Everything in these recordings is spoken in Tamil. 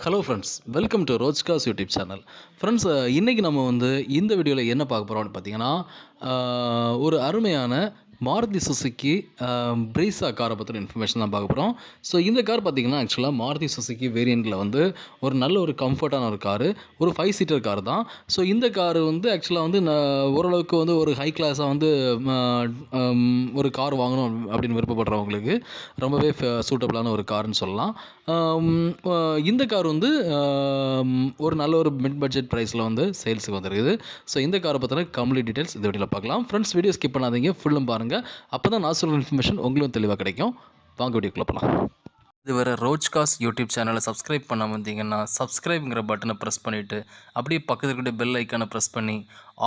ஹலோ ஃப்ரெண்ட்ஸ், வெல்கம் டு ரோஜ்காஸ் யூடியூப் சேனல். ஃப்ரெண்ட்ஸ், இன்றைக்கி நம்ம என்ன வீடியோவில் என்ன பார்க்க போகிறோம்னு பார்த்தீங்கன்னா, ஒரு அருமையான மாருதி சுசுக்கி ப்ரீஸா காரை பற்றின இன்ஃபர்மேஷன் தான் பார்க்க போகிறோம். ஸோ இந்த கார் பார்த்தீங்கன்னா, ஆக்சுவலாக மாருதி சுசுக்கி வேரியண்ட்டில் ஒரு நல்ல ஒரு கம்ஃபர்ட்டான ஒரு காரு, ஒரு 5 சீட்டர் கார் தான். ஸோ இந்த காரு ஆக்சுவலாக ஓரளவுக்கு ஒரு ஹை கிளாஸாக ஒரு கார் வாங்கணும் அப்படின்னு விருப்பப்படுறவங்களுக்கு ரொம்பவே சூட்டபிளான ஒரு காருன்னு சொல்லலாம். இந்த கார் ஒரு நல்ல ஒரு மிட் பட்ஜெட் ப்ரைஸில் சேல்ஸுக்கு வந்துருக்குது. ஸோ இந்த காரை பற்றின கம்ப்ளீட் டீட்டெயில்ஸ் இந்த வீடியோவில் பார்க்கலாம். ஃப்ரெண்ட்ஸ், வீடியோ ஸ்கிப் பண்ணாதீங்க, ஃபுல்லும் பாருங்கள். அப்போ தான் நான் சொல்கிற இன்ஃபர்மேஷன் உங்களுக்கு தெளிவாக கிடைக்கும். வாங்க வீடியோக்குள்ள போகலாம். இதுவரை ரோஜ்காஸ் யூடியூப் சேனலை சப்ஸ்கிரைப் பண்ண வந்தீங்கன்னா சப்ஸ்கிரைப்ங்கிற பட்டனை ப்ரெஸ் பண்ணிவிட்டு அப்படியே பக்கத்தில் இருக்கிற பெல் ஐக்கானை ப்ரெஸ் பண்ணி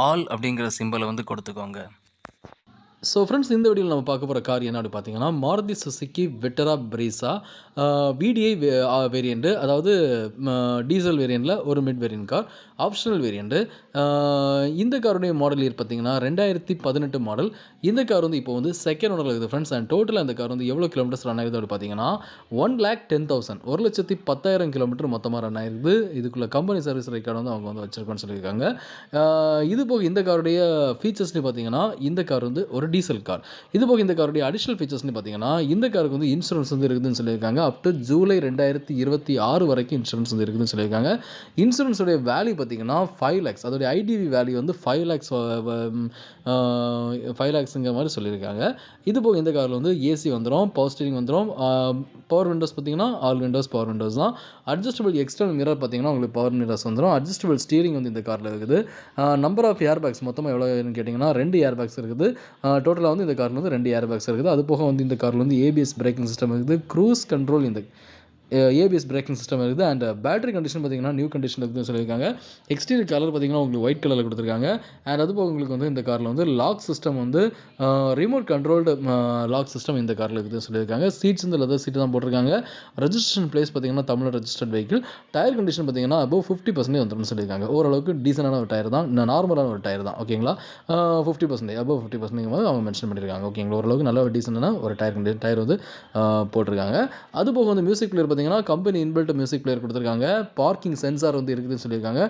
ஆல் அப்படிங்கிற சிம்பலை கொடுத்துக்கோங்க. ஸோ ஃப்ரெண்ட்ஸ், இந்த வீடியோவில் நம்ம பார்க்க போகிற கார் என்ன அப்படி பார்த்தீங்கன்னா, மாருதி சுசுக்கி விட்டரா ப்ரீஸா விடிஐ வேரியண்ட்டு, அதாவது டீசல் வேரியண்ட்டில் ஒரு mid variant car, optional variant. இந்த காருடைய மாடல் இயர் பார்த்தீங்கன்னா 2018 மாடல். இந்த கார் இப்போ செகண்ட் ஓனரில் இருக்குது ஃப்ரெண்ட்ஸ். அண்ட் டோட்டலாக இந்த கார் எவ்வளோ கிலோமீட்டர்ஸ் ரன் ஆகுது அப்படி பார்த்தீங்கன்னா 1,10,000 1,10,000 கிலோமீட்டர் மொத்தமாக ரன் ஆகிருக்குது. இதுக்குள்ள கம்பெனி சர்வீஸ் ரெக்கார்டு அவங்க வச்சிருக்கோன்னு சொல்லியிருக்காங்க. இது போக இந்த காருடைய ஃபீச்சர்ஸ்னு பார்த்தீங்கன்னா, இந்த கார் ஒரு டீசல் கார். இது போக இந்த காருடைய அடிஷனல் ஃபீச்சர்ஸ்னு பார்த்தீங்கன்னா, இந்த காருக்கு இன்சூரன்ஸ் இருக்குதுன்னு சொல்லியிருக்காங்க. அப் டு ஜூலை 2026 வரைக்கும் இன்சூரன்ஸ் இருக்குதுன்னு சொல்லியிருக்காங்க. இன்சூரன்ஸோடைய வேல்யூ பார்த்தீங்கன்னா 5 lakhs, அதோடைய ஐடிவி வேல்யூ 5 lakhs 5 lakhsங்கிற மாதிரி சொல்லியிருக்காங்க. இது போக இந்த காரில் ஏசி வந்துடும், பவர் ஸ்டீரிங் வந்துடும், பவர் விண்டோஸ் பார்த்தீங்கன்னா ஆல் விண்டோஸ் பவர் விண்டோஸ் தான். அட்ஜஸ்டபிள் எக்ஸ்டர்னல் மிரர் பார்த்தீங்கன்னா உங்களுக்கு பவர் மிரர்ஸ் வந்துடும். அட்ஜஸ்டபிள் ஸ்டீரிங் இந்த காரில் இருக்குது. நம்பர் ஆஃப் ஏர் பேக்ஸ் மொத்தமாக எவ்வளோன்னு கேட்டிங்கன்னா 2 ஏர் பேக்ஸ் இருக்குது. டோட்டலாக இந்த காரில் 2 ஏர் பேக்ஸ் இருக்குது. அது போக இந்த காரில் ஏபிஎஸ் பிரேக்கிங் சிஸ்டம் இருக்குது. க்ரூஸ் கண்ட்ரோல் இந்த ஏபிஎஸ் பிரேக்கிங் சிஸ்டம் இருக்குது. அண்ட் பேட்டரி கண்டிஷன் பார்த்தீங்கன்னா நியூ கண்டிஷன் இருக்குதுன்னு சொல்லியிருக்காங்க. எக்ஸ்டீரியர் கலர் பார்த்தீங்கன்னா உங்களுக்கு ஒயிட் கலரில் கொடுத்துருக்காங்க. அண்ட் அது போக உங்களுக்கு இந்த காரில் lock system remote controlled lock system இந்த காரில் இருக்குதுன்னு சொல்லியிருக்காங்க. சீட்ஸ் லெதர் சீட்டு தான் போட்டிருக்காங்க. ரெஜிஸ்ட்ரேஷன் பிளேஸ் பார்த்தீங்கன்னா Tamil Nadu registered vehicle. Tyre condition பார்த்தீங்கன்னா அபோவ் 50% வந்துடும் சொல்லியிருக்காங்க. ஓரளவுக்கு டீசெண்டான ஒரு டயர் தான், நார்மலான ஒரு டயர் தான். ஓகேங்களா, 50% அபோவ் 50% அவங்க மென்ஷன் பண்ணியிருக்காங்க. ஓகேங்களா, ஓரளவுக்கு நல்ல ஒரு டீசெண்டான ஒரு டயர் போட்டிருக்காங்க. அது போக மியூசிக் பிளேயர் பார்த்தீங்கன்னா கம்பெனி இன்பில்ட் மியூசிக் பிளேயர் கொடுத்துருக்காங்க. பார்க்கிங் சென்சார் இருக்குதுன்னு சொல்லியிருக்காங்க.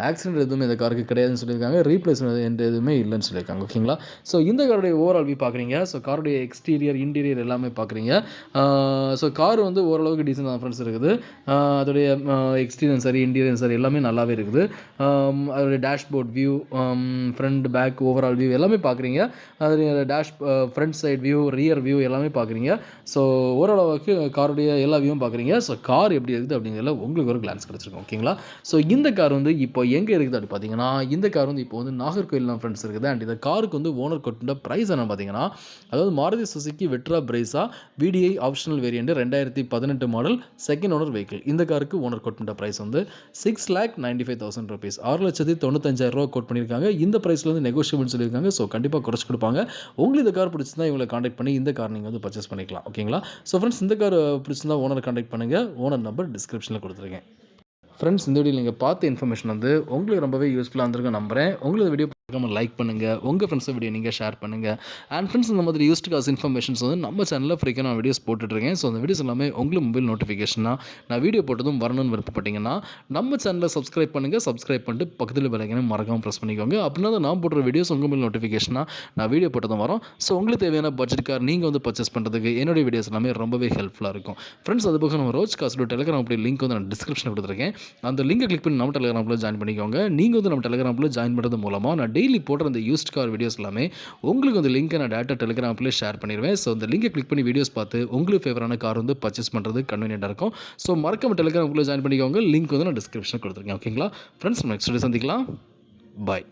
ஆக்சிடென்ட் எதுவுமே இந்த காருக்கு கிடையாதுன்னு சொல்லியிருக்காங்க. ரீப்ளேஸ்மெண்ட் எதுவுமே இல்லைன்னு சொல்லியிருக்காங்க. ஓகேங்களா, ஸோ இந்த காருடைய ஓவரால் வியூ பார்க்குறீங்க. ஸோ காருடைய எக்ஸ்டீரியர் இன்டீரியர் எல்லாமே பார்க்குறீங்க. ஸோ கார் ஓரளவுக்கு டீசென்ட் ஃப்ரெண்ட்ஸ் இருக்குது. அதோடைய எக்ஸ்டீரியர் சரி இன்டீரியர் சரி எல்லாமே நல்லாவே இருக்குது. அதோடைய dashboard view, front back overall view எல்லாமே பார்க்குறீங்க. அதோடைய front side view, rear view எல்லாமே பார்க்குறீங்க. ஸோ ஓரளவுக்கு காருடைய எல்லா வியூவும் பார்க்குறீங்க. ஸோ கார் எப்படி இருக்குது அப்படிங்கிறதுல உங்களுக்கு ஒரு கிளான்ஸ் கிடச்சிருக்கும். ஓகேங்களா, ஸோ இந்த கார் இப்போ எங்கே இருக்குது அப்படி பார்த்தீங்கன்னா, இந்த கார் இப்போ நாகர்கோயில் தான் ஃப்ரெண்ட்ஸ் இருக்குது. அண்ட் இந்த காருக்கு ஓனர் கொண்ட ப்ரைஸ் என்ன பார்த்தீங்கன்னா, அதாவது Maruti Suzuki Vitara Brezza VDI optional variant 2018 model second owner vehicle. இந்த காருக்கு ஓனர் கொண்ட ப்ரைஸ் 6,95,000 rupees, 6,95,000 கோட் பண்ணியிருக்காங்க. இந்த ப்ரைஸில் நெகோஷியபிள் சொல்லியிருக்காங்க. ஸோ கண்டிப்பாக குறைச்சி கொடுப்பாங்க. உங்களுக்கு இந்த கார் பிடிச்சிருந்தா இவங்களை கான்டாக்ட் பண்ணி இந்த கார் நீங்கள் பர்ச்சேஸ் பண்ணிக்கலாம். ஓகேங்களா, ஸோ ஃப்ரெண்ட்ஸ், இந்த கார் பிடிச்சிருந்தா ஓனர் கான்டாக்ட் பண்ணுங்கள். ஓனர் நம்பர் டிஸ்கிரிப்ஷனில் கொடுத்துருக்கேன். ஃப்ரெண்ட்ஸ், இந்த வீடியோ நீங்கள் பார்த்த இன்ஃபர்மேஷன் உங்களுக்கு ரொம்பவே யூஸ்ஃபுல்லாக இருந்திருக்கும் நம்புகிறேன். உங்களுக்கு வீடியோ லைக் பண்ணுங்கள், உங்கள் ஃப்ரெண்ட்ஸ் வீடியோ நீங்கள் ஷேர் பண்ணுங்கள். அண்ட் ஃப்ரெண்ட்ஸ், இந்த மாதிரி யூஸ்ட் காஸ் இன்ஃபர்மேஷன்ஸ் நம்ம சேனலில் ஃப்ரீக்காக நான் வீடியோஸ் போட்டுட்ருக்கேன். ஸோ அந்த வீடியோஸ் எல்லாமே உங்களுக்கு மொபைல் நோட்டிஃபிகேஷனாக நான் வீடியோ போட்டதும் வரணும்னு விருப்பப்பட்டீங்கன்னா நம்ம சேனலில் சப்ஸ்கிரைப் பண்ணுங்கள். சப்ஸ்கிரைப் பண்ணிட்டு பக்கத்தில் பெல் ஐகானை மறக்காமல் ப்ரெஸ் பண்ணிக்கோங்க. அப்படின்னா தான் நான் போடுற வீடியோஸ் உங்கள் மொபைல் நோட்டிஃபிகேஷனாக நான் வீடியோ போட்டதும் வரும். ஸோ உங்களுக்கு தேவையான பட்ஜெட் கார் நீங்கள் பர்ச்சேஸ் பண்ணுறதுக்கு என்னுடைய வீடியோஸ் எல்லாமே ரொம்பவே ஹெல்ப்ஃபுல்லாக இருக்கும். ஃப்ரெண்ட்ஸ், அது போக நம்ம ரோஜ்காஸோட டெலிகிராம் அப்படி லிங்க் நான் டிஸ்கிரிப்ஷனில் கொடுத்துருக்கேன். அந்த லிங்கை கிளிக் பண்ணி நம்ம டெலிகிராமில் ஜாயின் பண்ணிக்கோங்க. நீங்கள் நம்ம டெலிகிராமில் ஜாயின் பண்ணுறது மூலமாக நான் டெய்லி போடுற அந்த கார் வீடியோஸ் எல்லாமே உங்களுக்கு லிங்க் நான் டேட்டா டெலிகிராம்ல ஷேர் பண்ணிடுவேன். ஸோ அந்த லிங்கை கிளிக் பண்ணி வீடியோஸ் பார்த்து உங்களுக்கு ஃபேவரான கார் பர்ச்சேஸ் பண்ணுறது கன்வீனியன்ட்டாக இருக்கும். ஸோ மறக்காம டெலிகிராம்ல ஜாயின் பண்ணிக்கோங்க. லிங்க் நான் டிஸ்கிரிப்ஷனில் கொடுத்துருக்கேன். ஓகேங்களா ஃப்ரெண்ட்ஸ், நெக்ஸ்ட் வீடியோ சந்திக்கலாம். பாய்.